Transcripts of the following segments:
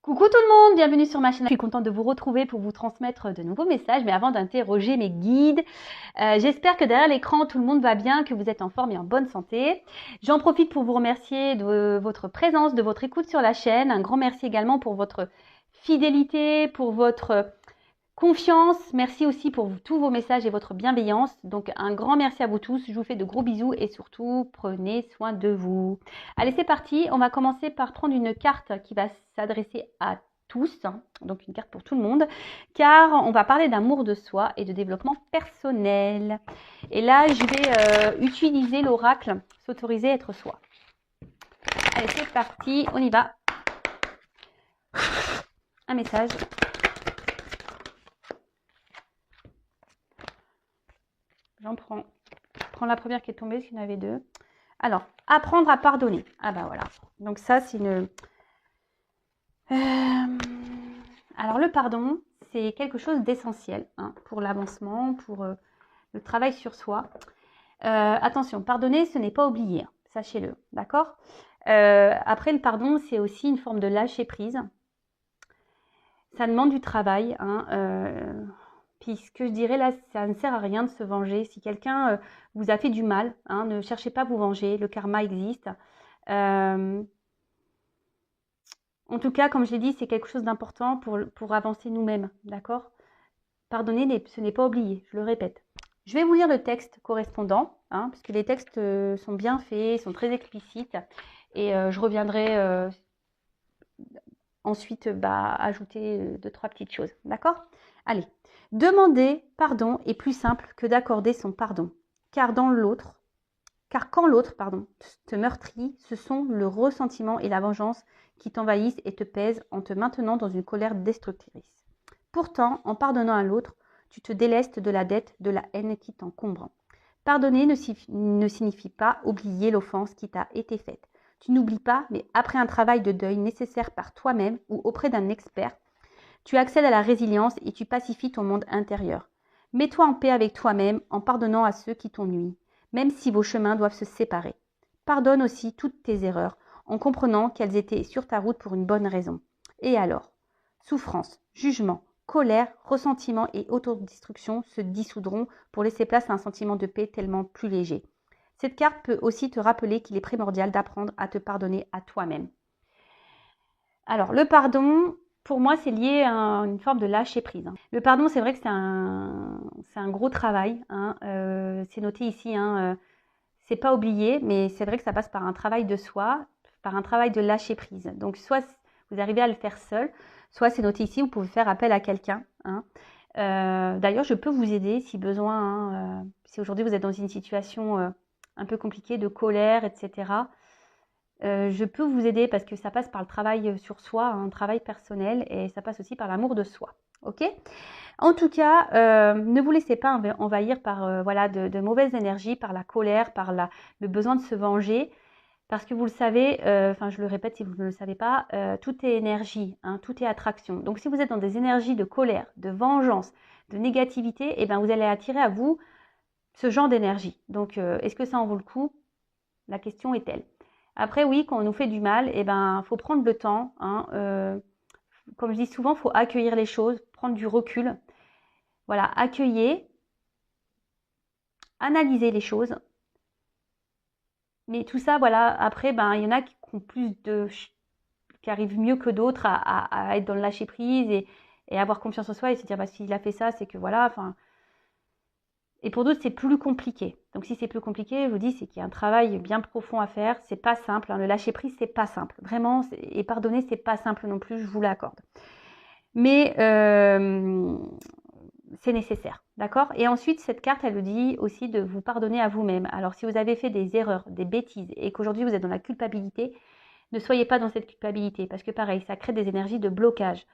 Coucou tout le monde, bienvenue sur ma chaîne. Je suis contente de vous retrouver pour vous transmettre de nouveaux messages, mais avant d'interroger mes guides, j'espère que derrière l'écran tout le monde va bien, que vous êtes en forme et en bonne santé. J'en profite pour vous remercier de votre présence, de votre écoute sur la chaîne. Un grand merci également pour votre fidélité, pour votre confiance. Merci aussi pour tous vos messages et votre bienveillance. Donc un grand merci à vous tous. Je vous fais de gros bisous et surtout prenez soin de vous. Allez, c'est parti. On va commencer par prendre une carte qui va s'adresser à tous, donc une carte pour tout le monde, car on va parler d'amour de soi et de développement personnel. Et là, je vais utiliser l'oracle s'autoriser à être soi. Allez, c'est parti. On y va. Un message. J'en prends. Je prends la première qui est tombée, parce qu'il y en avait deux. Alors, apprendre à pardonner. Ah bah voilà. Donc ça, c'est une... Alors le pardon, c'est quelque chose d'essentiel pour l'avancement, pour le travail sur soi. Attention, pardonner, ce n'est pas oublier. Sachez-le, d'accord ? Après, le pardon, c'est aussi une forme de lâcher prise. Ça demande du travail, puis ce que je dirais là, ça ne sert à rien de se venger. Si quelqu'un vous a fait du mal, ne cherchez pas à vous venger, le karma existe. En tout cas, comme je l'ai dit, c'est quelque chose d'important pour avancer nous-mêmes, d'accord ? Pardonner, ce n'est pas oublier, je le répète. Je vais vous lire le texte correspondant, puisque les textes sont bien faits, sont très explicites, et je reviendrai ensuite ajouter 2-3 petites choses, d'accord ? Allez. Demander pardon est plus simple que d'accorder son pardon, car quand l'autre, te meurtrit, ce sont le ressentiment et la vengeance qui t'envahissent et te pèsent en te maintenant dans une colère destructrice. Pourtant, en pardonnant à l'autre, tu te délestes de la dette, de la haine qui t'encombre. Pardonner ne signifie pas oublier l'offense qui t'a été faite. Tu n'oublies pas, mais après un travail de deuil nécessaire par toi-même ou auprès d'un expert, tu accèdes à la résilience et tu pacifies ton monde intérieur. Mets-toi en paix avec toi-même en pardonnant à ceux qui t'ont nui, même si vos chemins doivent se séparer. Pardonne aussi toutes tes erreurs en comprenant qu'elles étaient sur ta route pour une bonne raison. Et alors, souffrance, jugement, colère, ressentiment et autodestruction se dissoudront pour laisser place à un sentiment de paix tellement plus léger. Cette carte peut aussi te rappeler qu'il est primordial d'apprendre à te pardonner à toi-même. Alors, le pardon, pour moi, c'est lié à une forme de lâcher prise. Le pardon, c'est vrai que c'est un gros travail. C'est noté ici, c'est pas oublié, mais c'est vrai que ça passe par un travail de soi, par un travail de lâcher prise. Donc, soit vous arrivez à le faire seul, soit c'est noté ici, vous pouvez faire appel à quelqu'un. D'ailleurs, je peux vous aider si besoin. Si aujourd'hui vous êtes dans une situation un peu compliquée de colère, etc., je peux vous aider parce que ça passe par le travail sur soi, un travail personnel, et ça passe aussi par l'amour de soi. Ok ? En tout cas, ne vous laissez pas envahir par de mauvaises énergies, par la colère, par le besoin de se venger. Parce que vous le savez, je le répète si vous ne le savez pas, tout est énergie, tout est attraction. Donc si vous êtes dans des énergies de colère, de vengeance, de négativité, vous allez attirer à vous ce genre d'énergie. Donc est-ce que ça en vaut le coup ? La question est telle. Après, oui, quand on nous fait du mal, faut prendre le temps. Comme je dis souvent, il faut accueillir les choses, prendre du recul. Voilà, accueillir, analyser les choses. Mais tout ça, après, il y en a qui ont qui arrivent mieux que d'autres à être dans le lâcher prise et avoir confiance en soi et se dire, s'il a fait ça, c'est que Et pour d'autres, c'est plus compliqué. Donc, si c'est plus compliqué, je vous dis, c'est qu'il y a un travail bien profond à faire. C'est pas simple. Le lâcher prise, c'est pas simple. Vraiment, et pardonner, c'est pas simple non plus, je vous l'accorde. Mais c'est nécessaire, d'accord ? Et ensuite, cette carte, elle vous dit aussi de vous pardonner à vous-même. Alors, si vous avez fait des erreurs, des bêtises, et qu'aujourd'hui, vous êtes dans la culpabilité, ne soyez pas dans cette culpabilité, parce que pareil, ça crée des énergies de blocage.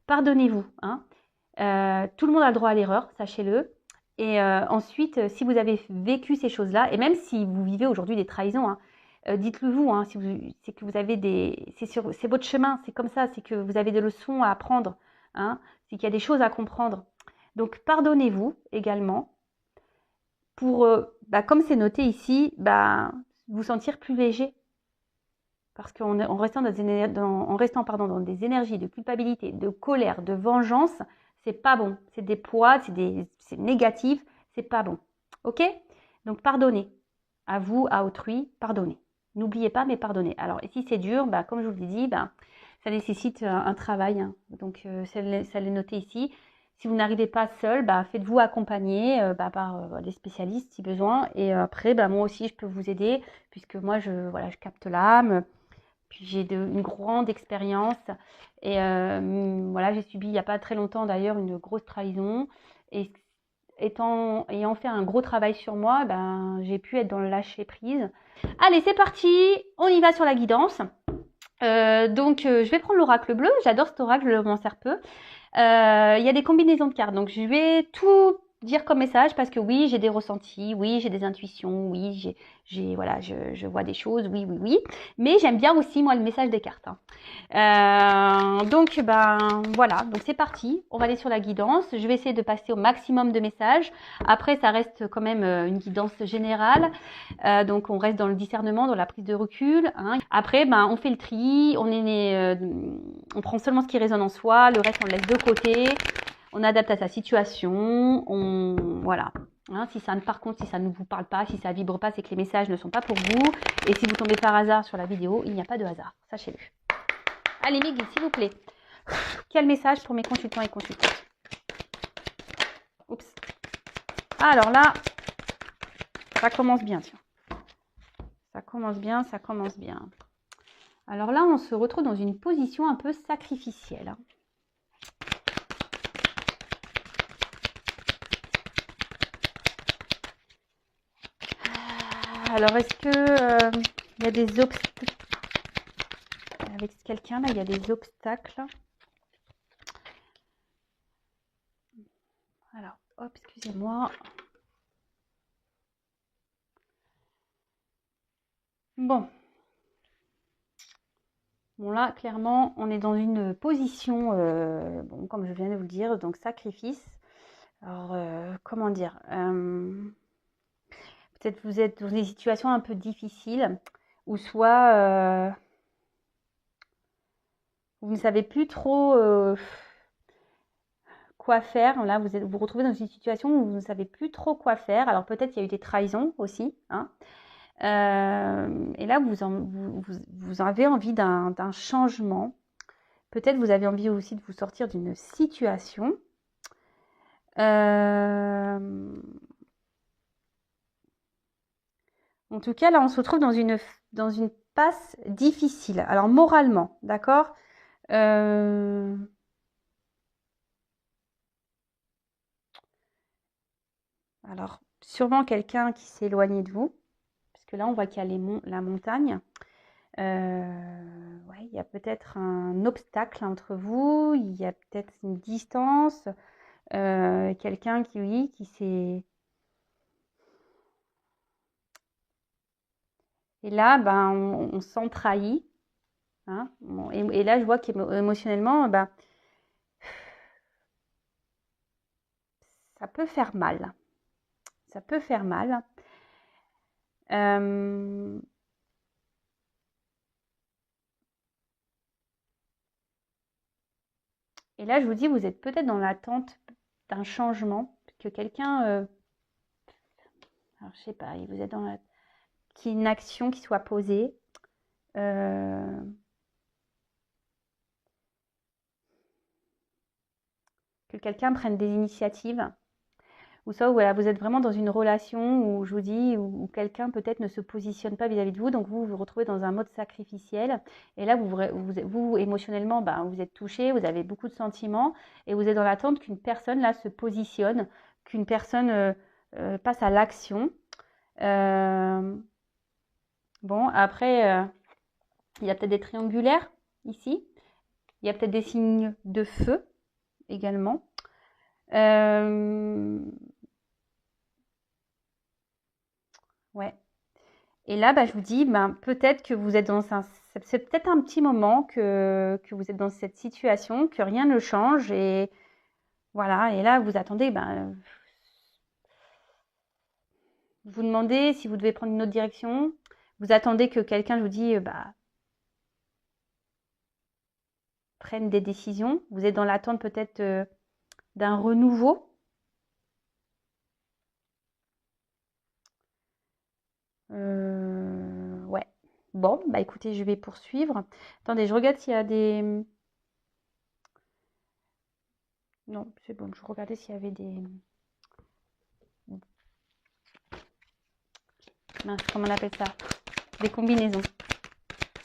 Pardonnez-vous. Tout le monde a le droit à l'erreur, sachez-le. Et ensuite, si vous avez vécu ces choses-là, et même si vous vivez aujourd'hui des trahisons, dites-le vous, c'est que vous avez c'est votre chemin, c'est comme ça, c'est que vous avez des leçons à apprendre, c'est qu'il y a des choses à comprendre. Donc, pardonnez-vous également pour, comme c'est noté ici, vous sentir plus léger. Parce qu'en restant, en restant dans des énergies de culpabilité, de colère, de vengeance, c'est pas bon. C'est des poids, c'est négatif, c'est pas bon. Ok? Donc pardonnez. À vous, à autrui, pardonnez. N'oubliez pas, mais pardonnez. Alors, si c'est dur, bah, comme je vous l'ai dit, bah, ça nécessite un travail. Hein. Donc, ça l'est noté ici. Si vous n'arrivez pas seul, bah, faites-vous accompagner par des spécialistes si besoin. Et après, bah, moi aussi, je peux vous aider puisque moi, je capte l'âme. Puis j'ai une grande expérience. Et voilà, j'ai subi il n'y a pas très longtemps d'ailleurs une grosse trahison. Et ayant fait un gros travail sur moi, ben, j'ai pu être dans le lâcher prise. Allez, c'est parti, on y va sur la guidance. Je vais prendre l'oracle bleu. J'adore cet oracle, je m'en sers peu. Il y a des combinaisons de cartes, donc je vais tout dire comme message parce que oui, j'ai des ressentis, oui, j'ai des intuitions, oui, voilà, je vois des choses, oui. Mais j'aime bien aussi moi le message des cartes. Hein. Voilà, donc c'est parti. On va aller sur la guidance. Je vais essayer de passer au maximum de messages. Après, ça reste quand même une guidance générale. Donc on reste dans le discernement, dans la prise de recul. Hein. Après, on fait le tri. On prend seulement ce qui résonne en soi. Le reste, on le laisse de côté. On adapte à sa situation. Voilà. Hein, par contre, si ça ne vous parle pas, si ça vibre pas, c'est que les messages ne sont pas pour vous. Et si vous tombez par hasard sur la vidéo, il n'y a pas de hasard. Sachez-le. Allez, mes guides, s'il vous plaît. Quel message pour mes consultants et consultantes? Oups. Alors là, ça commence bien, tiens. Ça commence bien. Alors là, on se retrouve dans une position un peu sacrificielle. Alors, est-ce que il y a des obstacles avec quelqu'un là? Il y a des obstacles. Alors, hop, excusez-moi. Bon, là, clairement, on est dans une position, comme je viens de vous le dire, donc sacrifice. Alors, comment dire peut-être vous êtes dans des situations un peu difficiles, ou soit vous ne savez plus trop quoi faire. Là, vous vous retrouvez dans une situation où vous ne savez plus trop quoi faire. Alors, peut-être il y a eu des trahisons aussi. Hein. Et là, vous avez envie d'un changement. Peut-être vous avez envie aussi de vous sortir d'une situation. En tout cas, là, on se retrouve dans une passe difficile. Alors, moralement, d'accord Alors, sûrement quelqu'un qui s'est éloigné de vous. Parce que là, on voit qu'il y a la montagne. Ouais, il y a peut-être un obstacle entre vous. Il y a peut-être une distance. Quelqu'un qui s'est... Et là, on se sent trahi. Hein. Et là, je vois qu'émotionnellement, ça peut faire mal. Ça peut faire mal. Et là, je vous dis, vous êtes peut-être dans l'attente d'un changement, que quelqu'un... alors, je sais pas, vous êtes dans qu'il y ait une action qui soit posée. Que quelqu'un prenne des initiatives. Ou ça, voilà, vous êtes vraiment dans une relation où, je vous dis, où quelqu'un peut-être ne se positionne pas vis-à-vis de vous, donc vous vous retrouvez dans un mode sacrificiel. Et là, vous émotionnellement, vous êtes touché, vous avez beaucoup de sentiments, et vous êtes dans l'attente qu'une personne, là, se positionne, qu'une personne passe à l'action. Bon, après, il y a peut-être des triangulaires, ici. Il y a peut-être des signes de feu, également. Ouais. Et là, je vous dis, peut-être que vous êtes c'est peut-être un petit moment que vous êtes dans cette situation, que rien ne change. Et voilà, et là, vous attendez, vous demandez si vous devez prendre une autre direction. Vous attendez que quelqu'un, je vous dis, prennent des décisions. Vous êtes dans l'attente peut-être d'un renouveau. Ouais. Bon, bah écoutez, je vais poursuivre. Attendez, je regarde s'il y a des... Non, c'est bon, je regardais s'il y avait des... Mince, comment on appelle ça? Des combinaisons.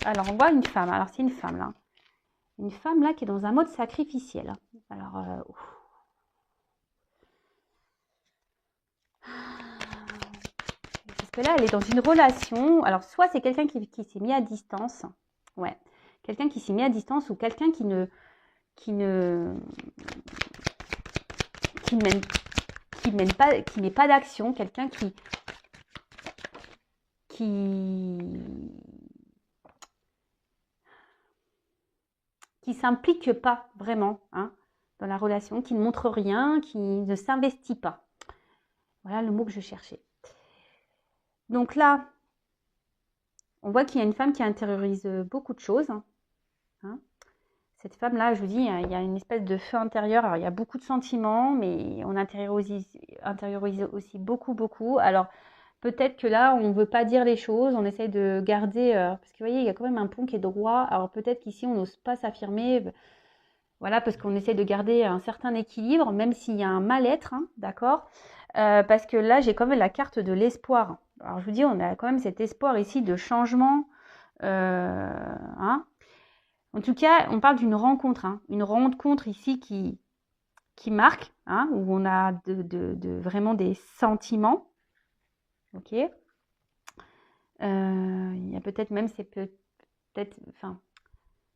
Alors, on voit une femme. Alors, c'est une femme, là. Une femme, là, qui est dans un mode sacrificiel. Alors, parce que là, elle est dans une relation. Alors, soit c'est quelqu'un qui s'est mis à distance. Ouais. Quelqu'un qui s'est mis à distance ou quelqu'un qui ne met pas d'action. Quelqu'un qui s'implique pas vraiment hein, dans la relation, qui ne montre rien, qui ne s'investit pas. Voilà le mot que je cherchais. Donc là, on voit qu'il y a une femme qui intériorise beaucoup de choses. Hein. Cette femme-là, je vous dis, il y a une espèce de feu intérieur. Alors, il y a beaucoup de sentiments, mais on intériorise aussi beaucoup. Alors, peut-être que là, on ne veut pas dire les choses, on essaye de garder... parce que vous voyez, il y a quand même un pont qui est droit. Alors, peut-être qu'ici, on n'ose pas s'affirmer. Voilà, parce qu'on essaie de garder un certain équilibre, même s'il y a un mal-être, hein, d'accord parce que là, j'ai quand même la carte de l'espoir. Alors, je vous dis, on a quand même cet espoir ici de changement. Hein. En tout cas, on parle d'une rencontre. Hein, une rencontre ici qui marque, hein, où on a vraiment des sentiments. Ok. Il y a peut-être même, enfin,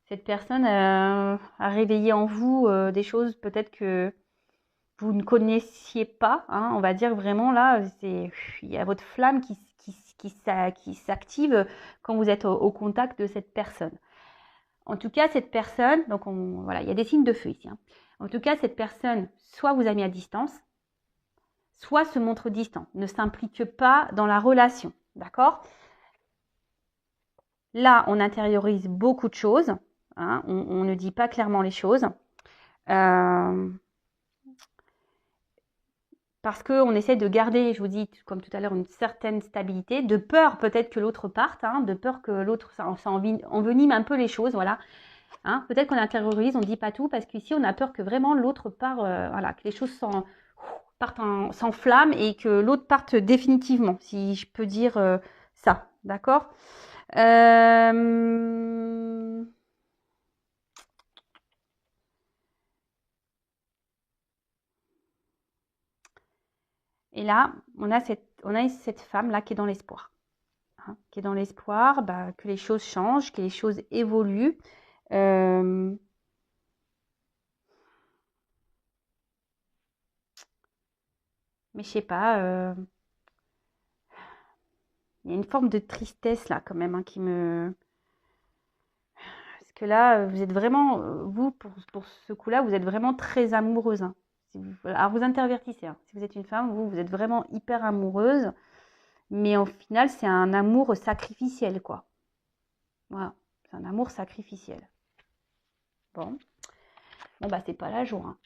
cette personne a réveillé en vous des choses peut-être que vous ne connaissiez pas. Hein, on va dire vraiment là, il y a votre flamme qui s'active quand vous êtes au contact de cette personne. En tout cas, cette personne, donc voilà, il y a des signes de feu ici. Hein. En tout cas, cette personne, soit vous a mis à distance, soit se montre distant, ne s'implique pas dans la relation. D'accord ? Là, on intériorise beaucoup de choses. Hein, on ne dit pas clairement les choses. Parce qu'on essaie de garder, je vous dis, comme tout à l'heure, une certaine stabilité, de peur peut-être que l'autre parte, hein, de peur que l'autre, ça envenime un peu les choses, voilà. Hein, peut-être qu'on intériorise, on ne dit pas tout, parce qu'ici, on a peur que vraiment l'autre part, voilà, que les choses s'enflamment et que l'autre parte définitivement, si je peux dire ça, d'accord Et là, on a cette femme-là qui est dans l'espoir. Hein, qui est dans l'espoir que les choses changent, que les choses évoluent. Mais je sais pas, il y a une forme de tristesse là quand même hein, qui me... Parce que là, vous êtes vraiment, vous, pour ce coup-là, vous êtes vraiment très amoureuse. Hein. Alors vous intervertissez. Hein. Si vous êtes une femme, vous êtes vraiment hyper amoureuse. Mais au final, c'est un amour sacrificiel, quoi. Voilà, c'est un amour sacrificiel. Bon, bah c'est pas la joie. Hein.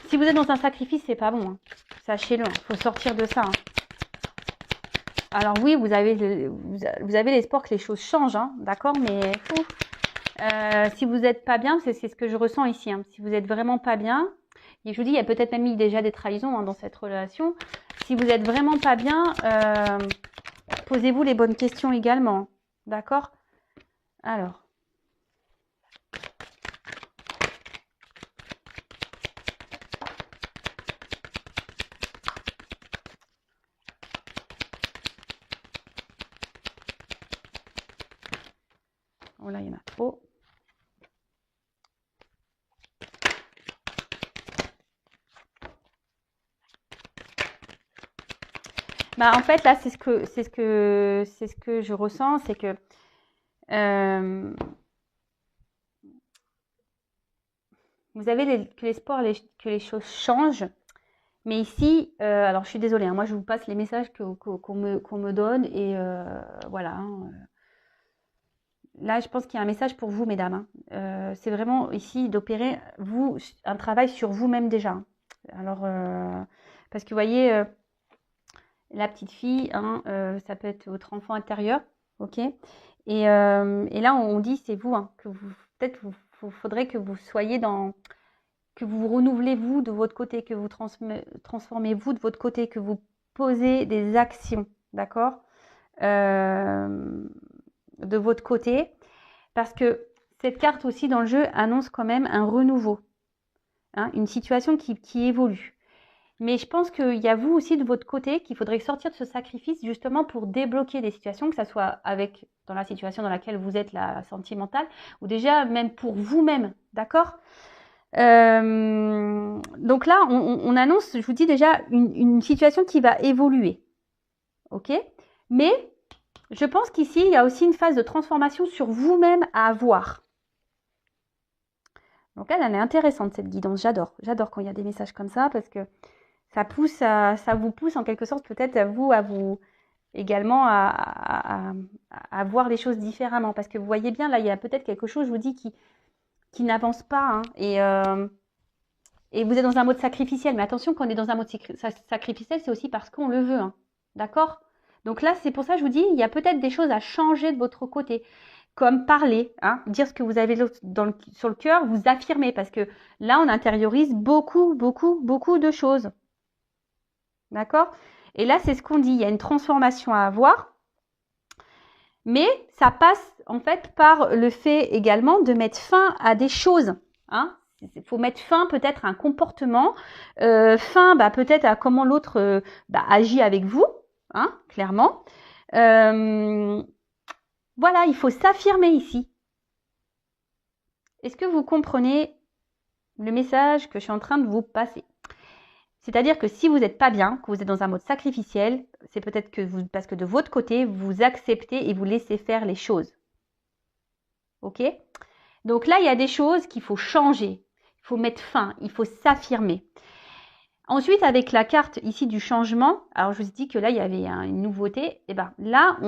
Si vous êtes dans un sacrifice, c'est pas bon. Hein. Sachez-le, il faut sortir de ça. Hein. Alors oui, vous avez l'espoir que les choses changent, hein, d'accord, mais si vous n'êtes pas bien, c'est ce que je ressens ici. Hein. Si vous n'êtes vraiment pas bien, et je vous dis, il y a peut-être même eu déjà des trahisons hein, dans cette relation. Si vous n'êtes vraiment pas bien, posez-vous les bonnes questions également, d'accord? Alors. Oh là, il y en a trop. Bah, en fait, là, c'est ce que je ressens, c'est que vous avez que l'espoir que les choses changent. Mais ici, alors je suis désolée, hein, moi je vous passe les messages qu'on me donne et voilà. Hein, là, je pense qu'il y a un message pour vous, mesdames. Hein. C'est vraiment ici d'opérer, vous, un travail sur vous-même déjà. Hein. Alors, parce que vous voyez, la petite fille, hein, ça peut être votre enfant intérieur, ok. Et là, on dit, c'est vous, hein, que vous, peut-être, vous faudrait que vous soyez dans, que vous vous renouvelez vous de votre côté, que vous transformez vous de votre côté, que vous posez des actions, d'accord, de votre côté, parce que cette carte aussi dans le jeu annonce quand même un renouveau, hein, une situation qui évolue. Mais je pense qu'il y a vous aussi de votre côté qu'il faudrait sortir de ce sacrifice justement pour débloquer des situations, que ce soit avec dans la situation dans laquelle vous êtes, la sentimentale, ou déjà même pour vous-même, d'accord. Donc là, on annonce, je vous dis déjà, une situation qui va évoluer, ok. Mais je pense qu'ici, il y a aussi une phase de transformation sur vous-même à avoir. Donc elle est intéressante cette guidance, j'adore quand il y a des messages comme ça parce que ça vous pousse en quelque sorte peut-être à vous également à voir les choses différemment. Parce que vous voyez bien, là, il y a peut-être quelque chose, je vous dis, qui n'avance pas. Hein, et vous êtes dans un mode sacrificiel. Mais attention, quand on est dans un mode sacrificiel, c'est aussi parce qu'on le veut. Hein, d'accord. Donc là, c'est pour ça que je vous dis, il y a peut-être des choses à changer de votre côté. Comme parler, hein, dire ce que vous avez sur le cœur, vous affirmer. Parce que là, on intériorise beaucoup de choses. D'accord? Et là, c'est ce qu'on dit. Il y a une transformation à avoir. Mais ça passe en fait par le fait également de mettre fin à des choses. Hein? Il faut mettre fin peut-être à un comportement, fin peut-être à comment l'autre agit avec vous, hein, clairement. Voilà, il faut s'affirmer ici. Est-ce que vous comprenez le message que je suis en train de vous passer? C'est-à-dire que si vous n'êtes pas bien, que vous êtes dans un mode sacrificiel, c'est peut-être que parce que de votre côté, vous acceptez et vous laissez faire les choses. Ok? Donc là, il y a des choses qu'il faut changer. Il faut mettre fin, il faut s'affirmer. Ensuite, avec la carte ici du changement, alors je vous ai dit que là, il y avait une nouveauté. Et bien là,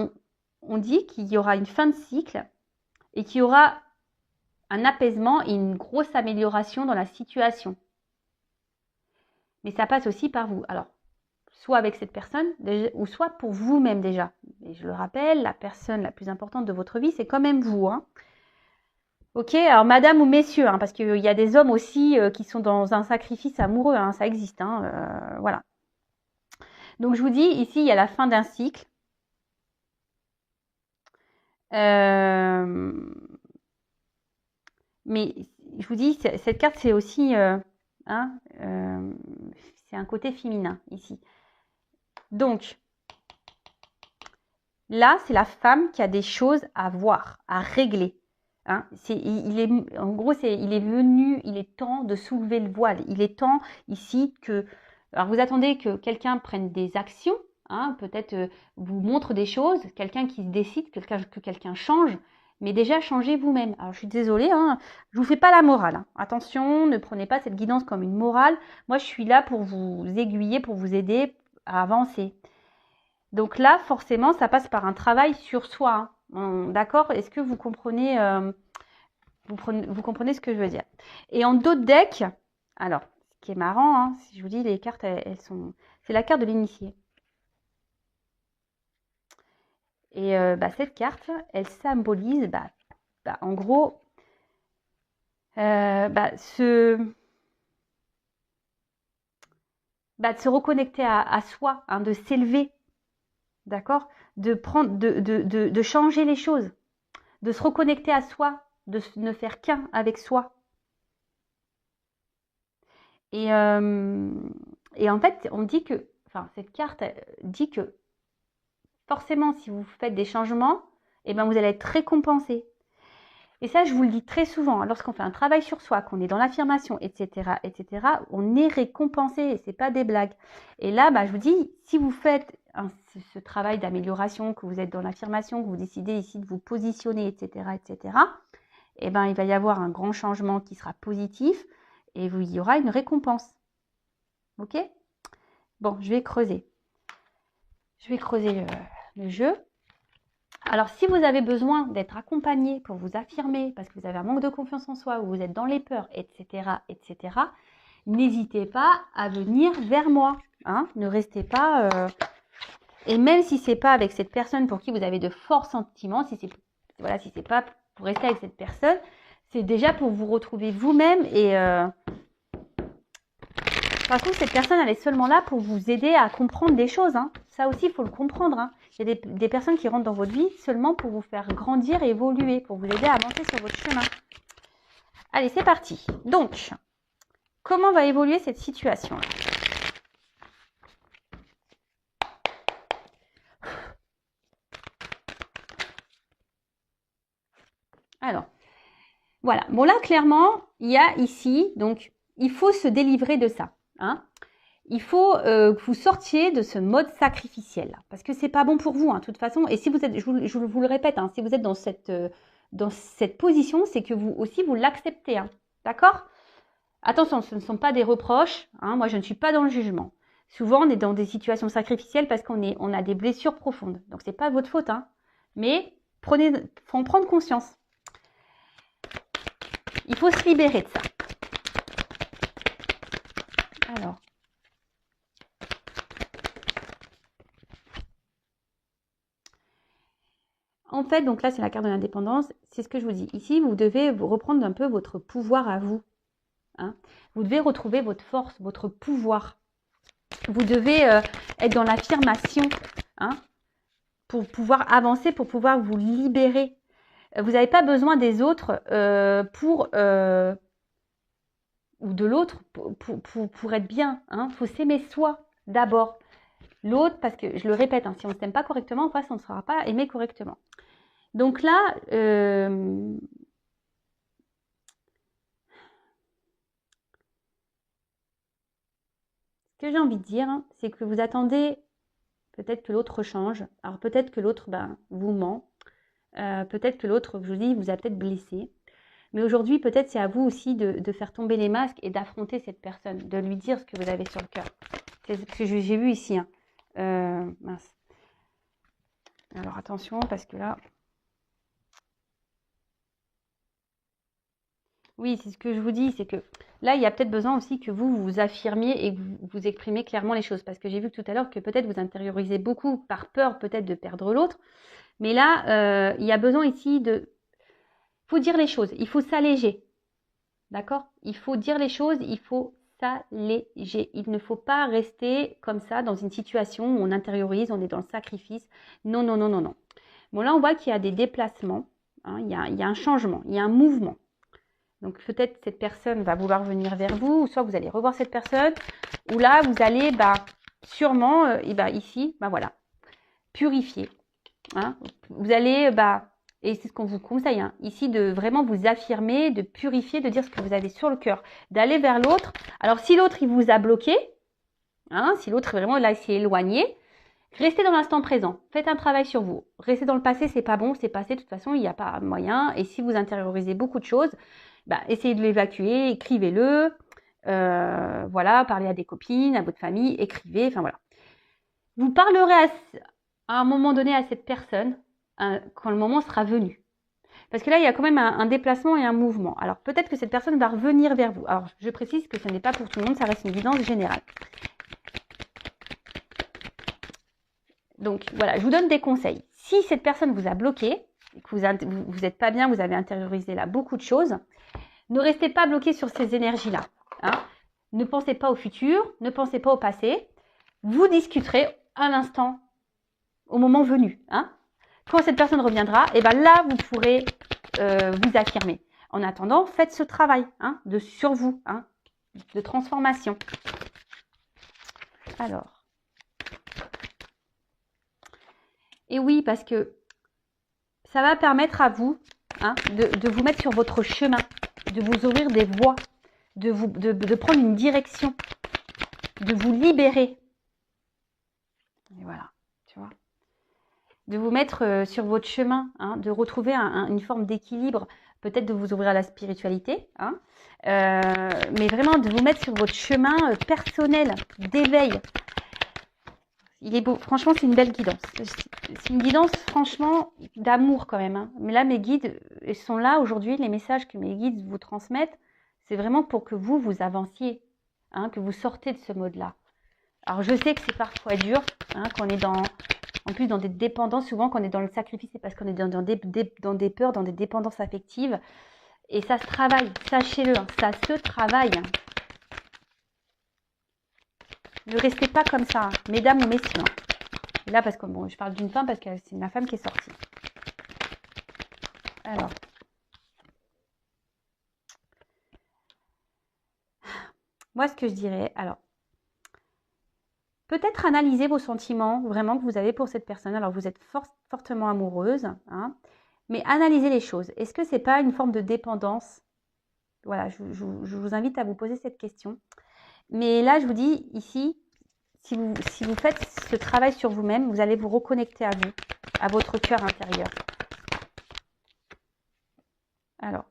on dit qu'il y aura une fin de cycle et qu'il y aura un apaisement et une grosse amélioration dans la situation. Mais ça passe aussi par vous. Alors, soit avec cette personne, ou soit pour vous-même déjà. Et je le rappelle, la personne la plus importante de votre vie, c'est quand même vous. Hein. Ok, alors madame ou messieurs, hein, parce qu'il y a des hommes aussi qui sont dans un sacrifice amoureux, hein, ça existe. Hein, voilà. Donc je vous dis, ici, il y a la fin d'un cycle. Mais je vous dis, cette carte, c'est aussi... c'est un côté féminin ici. Donc, là, c'est la femme qui a des choses à voir, à régler. Hein, en gros, il est venu, il est temps de soulever le voile. Il est temps ici que... Alors, vous attendez que quelqu'un prenne des actions, hein, peut-être vous montre des choses, quelqu'un qui se décide, que quelqu'un change, mais déjà changez vous-même. Alors, je suis désolée, hein, je ne vous fais pas la morale. Hein. Attention, ne prenez pas cette guidance comme une morale. Moi, je suis là pour vous aiguiller, pour vous aider à avancer. Donc là, forcément, ça passe par un travail sur soi. Hein. D'accord? Est-ce que vous comprenez, vous comprenez ce que je veux dire? Et en d'autres decks, alors, ce qui est marrant, hein, si je vous dis, les cartes, elles sont... C'est la carte de l'initié. Et cette carte, elle symbolise, en gros, de se reconnecter à soi, hein, de s'élever. D'accord? De changer les choses, de se reconnecter à soi, de ne faire qu'un avec soi. Et en fait, on dit que, cette carte dit que forcément, si vous faites des changements, vous allez être récompensé. Et ça, je vous le dis très souvent, lorsqu'on fait un travail sur soi, qu'on est dans l'affirmation, etc., on est récompensé et c'est pas des blagues. Et là, je vous dis, si vous faites ce travail d'amélioration, que vous êtes dans l'affirmation, que vous décidez ici de vous positionner, etc., il va y avoir un grand changement qui sera positif et il y aura une récompense. Ok? Bon, je vais creuser. Je vais creuser le jeu. Alors, si vous avez besoin d'être accompagné pour vous affirmer, parce que vous avez un manque de confiance en soi, ou vous êtes dans les peurs, etc., n'hésitez pas à venir vers moi. Hein, ne restez pas... Et même si c'est pas avec cette personne pour qui vous avez de forts sentiments, si c'est pas pour rester avec cette personne, c'est déjà pour vous retrouver vous-même. Et par contre, cette personne, elle est seulement là pour vous aider à comprendre des choses. Hein. Ça aussi, il faut le comprendre. Hein. Il y a des personnes qui rentrent dans votre vie seulement pour vous faire grandir et évoluer, pour vous aider à avancer sur votre chemin. Allez, c'est parti. Donc, comment va évoluer cette situation-là ? Alors, voilà. Bon, là, clairement, il y a ici, donc, il faut se délivrer de ça. Hein. Il faut que vous sortiez de ce mode sacrificiel. Parce que c'est pas bon pour vous, hein, de toute façon. Et si vous êtes, je vous le répète, hein, si vous êtes dans cette position, c'est que vous aussi, vous l'acceptez. Hein, d'accord ? Attention, ce ne sont pas des reproches. Hein, moi, je ne suis pas dans le jugement. Souvent, on est dans des situations sacrificielles parce qu'on a des blessures profondes. Donc, c'est pas votre faute. Hein, mais faut en prendre conscience. Il faut se libérer de ça. Alors. En fait, donc là, c'est la carte de l'indépendance. C'est ce que je vous dis. Ici, vous devez reprendre un peu votre pouvoir à vous. Hein. Vous devez retrouver votre force, votre pouvoir. Vous devez être dans l'affirmation, hein, pour pouvoir avancer, pour pouvoir vous libérer. Vous n'avez pas besoin des autres ou de l'autre pour être bien. Il faut s'aimer soi d'abord. L'autre, parce que je le répète, hein, si on ne s'aime pas correctement, en face, on ne sera pas aimé correctement. Donc là, ce que j'ai envie de dire, hein, c'est que vous attendez peut-être que l'autre change. Alors peut-être que l'autre vous ment. Peut-être que l'autre, je vous dis, vous a peut-être blessé. Mais aujourd'hui, peut-être c'est à vous aussi de faire tomber les masques et d'affronter cette personne, de lui dire ce que vous avez sur le cœur. C'est ce que j'ai vu ici. Hein. Mince. Alors attention, parce que là... Oui, c'est ce que je vous dis, c'est que là, il y a peut-être besoin aussi que vous vous affirmiez et que vous exprimez clairement les choses. Parce que j'ai vu tout à l'heure que peut-être vous intériorisez beaucoup par peur peut-être de perdre l'autre. Mais là, il y a besoin ici de... Il faut dire les choses, il faut s'alléger. D'accord ? Il faut dire les choses, il faut s'alléger. Il ne faut pas rester comme ça dans une situation où on intériorise, on est dans le sacrifice. Non, non, non, non, non. Bon, là, on voit qu'il y a des déplacements. Hein, il y a un changement, il y a un mouvement. Donc peut-être cette personne va vouloir venir vers vous, ou soit vous allez revoir cette personne, ou là vous allez sûrement ici, voilà, purifier. Hein. Vous allez, et c'est ce qu'on vous conseille, hein, ici de vraiment vous affirmer, de purifier, de dire ce que vous avez sur le cœur, d'aller vers l'autre. Alors si l'autre il vous a bloqué, hein, si l'autre vraiment là s'est éloigné, restez dans l'instant présent, faites un travail sur vous. Restez dans le passé, c'est pas bon, c'est passé, de toute façon il n'y a pas moyen. Et si vous intériorisez beaucoup de choses, essayez de l'évacuer, écrivez-le, voilà, parlez à des copines, à votre famille, écrivez, enfin voilà. Vous parlerez à un moment donné à cette personne quand le moment sera venu. Parce que là, il y a quand même un déplacement et un mouvement. Alors peut-être que cette personne va revenir vers vous. Alors je précise que ce n'est pas pour tout le monde, ça reste une évidence générale. Donc voilà, je vous donne des conseils. Si cette personne vous a bloqué, que vous n'êtes pas bien, vous avez intériorisé là beaucoup de choses, ne restez pas bloqué sur ces énergies-là. Hein. Ne pensez pas au futur, ne pensez pas au passé. Vous discuterez à l'instant, au moment venu. Hein. Quand cette personne reviendra, là, vous pourrez vous affirmer. En attendant, faites ce travail sur vous, de transformation. Alors. Et oui, parce que ça va permettre à vous de vous mettre sur votre chemin, de vous ouvrir des voies, de prendre une direction, de vous libérer. Et voilà, tu vois. De vous mettre sur votre chemin, de retrouver une forme d'équilibre, peut-être de vous ouvrir à la spiritualité, mais vraiment de vous mettre sur votre chemin personnel d'éveil. Il est beau. Franchement, c'est une belle guidance. C'est une guidance, franchement, d'amour quand même. Hein. Mais là, mes guides sont là aujourd'hui. Les messages que mes guides vous transmettent, c'est vraiment pour que vous avanciez, hein, que vous sortez de ce mode-là. Alors, je sais que c'est parfois dur, hein, qu'on est en plus dans des dépendances. Souvent, quand on est dans le sacrifice, c'est parce qu'on est dans des peurs, dans des dépendances affectives. Et ça se travaille, sachez-le, hein, ça se travaille. Ne restez pas comme ça, hein, mesdames ou messieurs. Hein. Et là, parce que bon, je parle d'une femme parce que c'est ma femme qui est sortie. Alors. Moi, ce que je dirais, alors, peut-être analyser vos sentiments vraiment que vous avez pour cette personne. Alors, vous êtes fortement amoureuse, hein, mais analysez les choses. Est-ce que ce n'est pas une forme de dépendance? Voilà, je vous invite à vous poser cette question. Mais là, je vous dis ici, si vous faites ce travail sur vous-même, vous allez vous reconnecter à vous, à votre cœur intérieur. Alors.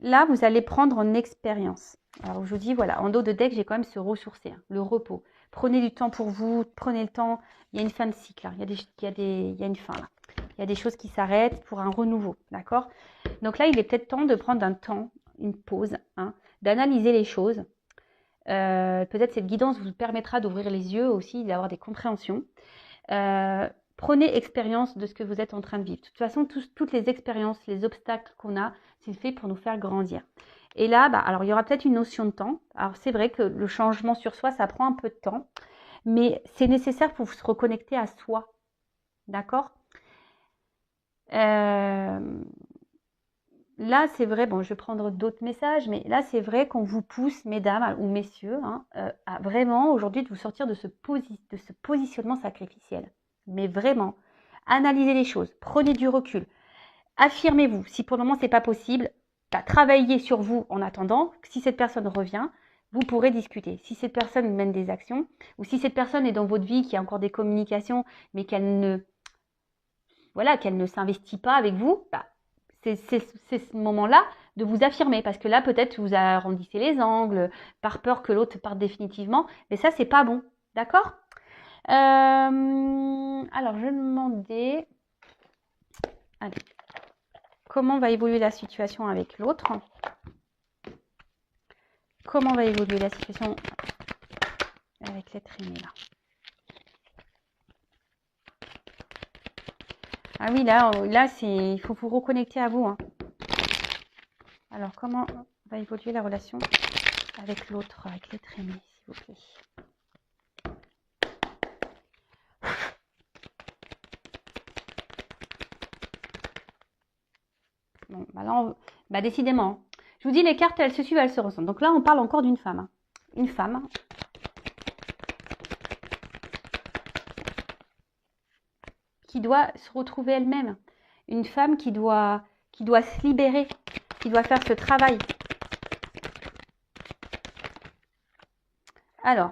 Là, vous allez prendre en expérience. Alors, je vous dis, voilà, en dos de deck, j'ai quand même se ressourcer, hein, le repos. Prenez du temps pour vous, prenez le temps. Il y a une fin de cycle, hein. Il y a une fin là. Il y a des choses qui s'arrêtent pour un renouveau, d'accord? Donc là, il est peut-être temps de prendre un temps, une pause, hein, d'analyser les choses. Peut-être cette guidance vous permettra d'ouvrir les yeux aussi, d'avoir des compréhensions. Prenez expérience de ce que vous êtes en train de vivre. De toute façon, toutes les expériences, les obstacles qu'on a, c'est fait pour nous faire grandir. Et là, alors il y aura peut-être une notion de temps. Alors c'est vrai que le changement sur soi, ça prend un peu de temps, mais c'est nécessaire pour se reconnecter à soi. D'accord? Là, c'est vrai, bon, je vais prendre d'autres messages, mais là, c'est vrai qu'on vous pousse, mesdames ou messieurs, hein, à vraiment aujourd'hui de vous sortir de ce positionnement sacrificiel. Mais vraiment, analysez les choses, prenez du recul, affirmez-vous. Si pour le moment, ce n'est pas possible, travaillez sur vous en attendant. Si cette personne revient, vous pourrez discuter. Si cette personne mène des actions, ou si cette personne est dans votre vie, qui a encore des communications, mais qu'elle ne s'investit pas avec vous, c'est ce moment-là de vous affirmer. Parce que là, peut-être, vous arrondissez les angles, par peur que l'autre parte définitivement. Mais ça, c'est pas bon. D'accord? Alors, je vais me demandais... Allez. Comment va évoluer la situation avec l'autre? Comment va évoluer la situation avec l'être aimé là? Ah oui, là il faut vous reconnecter à vous. Hein. Alors, comment va évoluer la relation avec l'autre, avec l'être aimé, s'il vous plaît? Bon, là, décidément. Je vous dis, les cartes, elles se suivent, elles se ressemblent. Donc là, on parle encore d'une femme. Hein. Une femme. Qui doit se retrouver elle-même. Une femme qui doit se libérer, qui doit faire ce travail. Alors,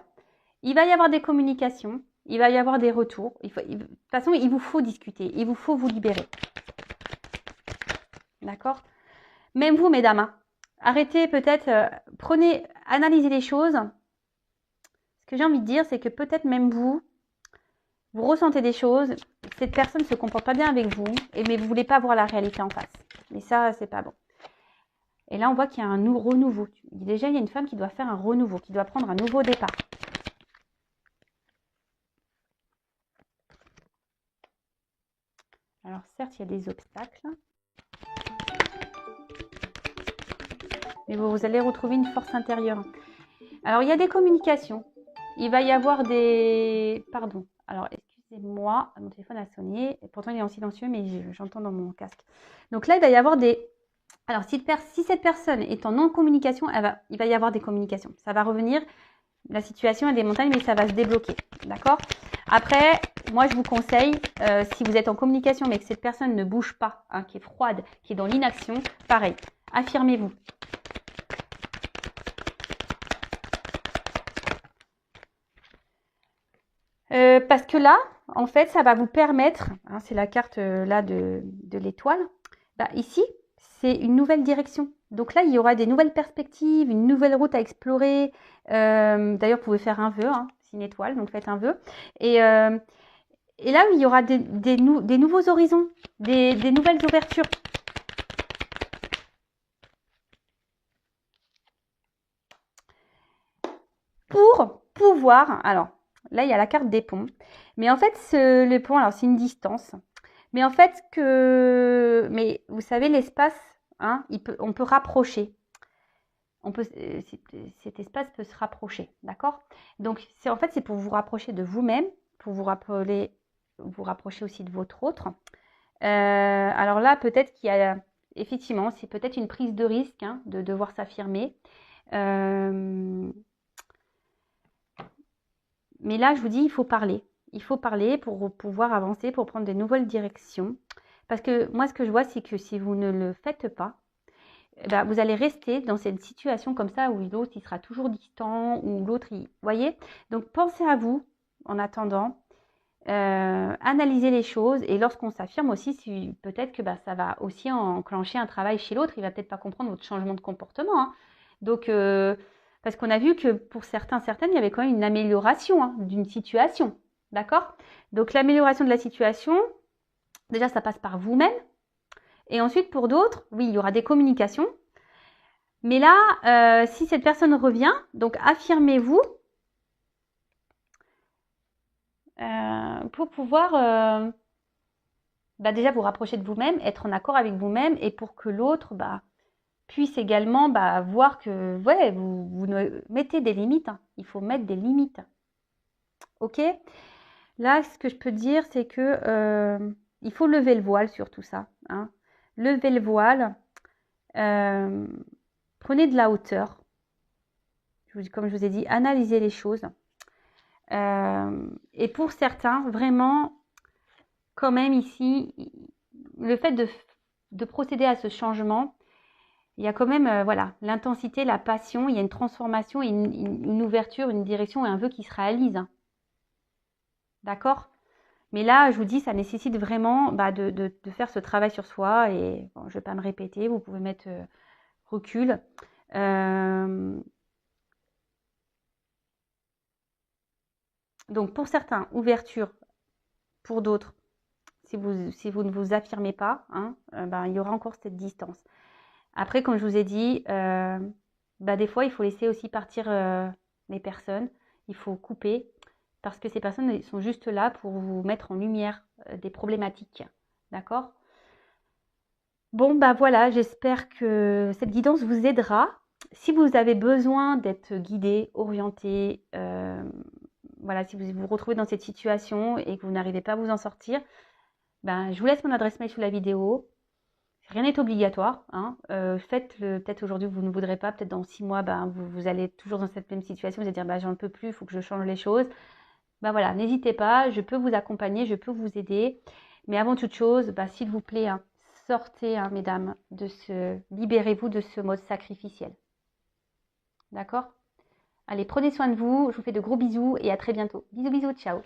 il va y avoir des communications, il va y avoir des retours. De toute façon, il vous faut discuter, il vous faut vous libérer. D'accord? Même vous, mesdames, hein, arrêtez peut-être, analysez les choses. Ce que j'ai envie de dire, c'est que peut-être même vous ressentez des choses, cette personne ne se comporte pas bien avec vous, mais vous ne voulez pas voir la réalité en face. Et ça, c'est pas bon. Et là, on voit qu'il y a un renouveau. Déjà, il y a une femme qui doit faire un renouveau, qui doit prendre un nouveau départ. Alors, certes, il y a des obstacles. Mais vous allez retrouver une force intérieure. Alors, il y a des communications. Il va y avoir des... Pardon. Alors, excusez-moi, mon téléphone a sonné. Et pourtant, il est en silencieux, mais j'entends dans mon casque. Donc là, il va y avoir des... Alors, si cette personne est en non-communication, il va y avoir des communications. Ça va revenir. La situation est des montagnes, mais ça va se débloquer. D'accord? Après, moi, je vous conseille, si vous êtes en communication, mais que cette personne ne bouge pas, hein, qui est froide, qui est dans l'inaction, pareil, affirmez-vous. Parce que là, en fait, ça va vous permettre, c'est la carte là de l'étoile, ici, c'est une nouvelle direction. Donc là, il y aura des nouvelles perspectives, une nouvelle route à explorer. D'ailleurs, vous pouvez faire un vœu, hein, c'est une étoile, donc faites un vœu. Et là, il y aura des nouveaux horizons, des nouvelles ouvertures. Pour pouvoir, alors là, il y a la carte des ponts. Mais en fait, le pont, alors c'est une distance. Mais en fait, mais vous savez, l'espace, hein, on peut rapprocher. Cet espace peut se rapprocher, d'accord? Donc, en fait, c'est pour vous rapprocher de vous-même, pour vous rapprocher aussi de votre autre. Alors là, peut-être qu'il y a, effectivement, c'est peut-être une prise de risque, hein, de devoir s'affirmer. Mais là, je vous dis, il faut parler. Il faut parler pour pouvoir avancer, pour prendre de nouvelles directions. Parce que moi, ce que je vois, c'est que si vous ne le faites pas, bah, vous allez rester dans cette situation comme ça où l'autre, il sera toujours distant, ou l'autre, vous voyez? Donc, pensez à vous en attendant. Analyser les choses. Et lorsqu'on s'affirme aussi, peut-être que bah, ça va aussi enclencher un travail chez l'autre. Il va peut-être pas comprendre votre changement de comportement. Hein. Donc, parce qu'on a vu que pour certaines, il y avait quand même une amélioration, hein, d'une situation. D'accord? Donc, l'amélioration de la situation, déjà, ça passe par vous-même. Et ensuite, pour d'autres, oui, il y aura des communications. Mais là, si cette personne revient, donc affirmez-vous pour pouvoir bah, déjà vous rapprocher de vous-même, être en accord avec vous-même et pour que l'autre bah, puisse également bah, voir que ouais, vous mettez des limites. Hein. Il faut mettre des limites. Ok? Là, ce que je peux dire, c'est que il faut lever le voile sur tout ça. Hein. Levez le voile. Prenez de la hauteur. Comme je vous ai dit, analysez les choses. Et pour certains, vraiment, quand même ici, le fait de procéder à ce changement, il y a quand même voilà, l'intensité, la passion, il y a une transformation, une ouverture, une direction et un vœu qui se réalise. Hein. D'accord? Mais là, je vous dis, ça nécessite vraiment bah, de faire ce travail sur soi. Et bon, je ne vais pas me répéter, vous pouvez mettre recul. Donc pour certains, ouverture. Pour d'autres, si vous ne vous affirmez pas, hein, ben, il y aura encore cette distance. Après, comme je vous ai dit, bah, des fois, il faut laisser aussi partir les personnes. Il faut couper parce que ces personnes sont juste là pour vous mettre en lumière des problématiques. D'accord? Bon, bah voilà, j'espère que cette guidance vous aidera. Si vous avez besoin d'être guidé, orienté, voilà, si vous vous retrouvez dans cette situation et que vous n'arrivez pas à vous en sortir, ben, je vous laisse mon adresse mail sous la vidéo. Rien n'est obligatoire. Hein. Faites-le, peut-être aujourd'hui vous ne voudrez pas, peut-être dans 6 mois, ben, vous allez toujours dans cette même situation, vous allez dire ben, j'en peux plus, il faut que je change les choses. Ben voilà, n'hésitez pas, je peux vous accompagner, je peux vous aider. Mais avant toute chose, ben, s'il vous plaît, hein, sortez, hein, mesdames, libérez-vous de ce mode sacrificiel. D'accord? Allez, prenez soin de vous, je vous fais de gros bisous et à très bientôt. Bisous, bisous, ciao.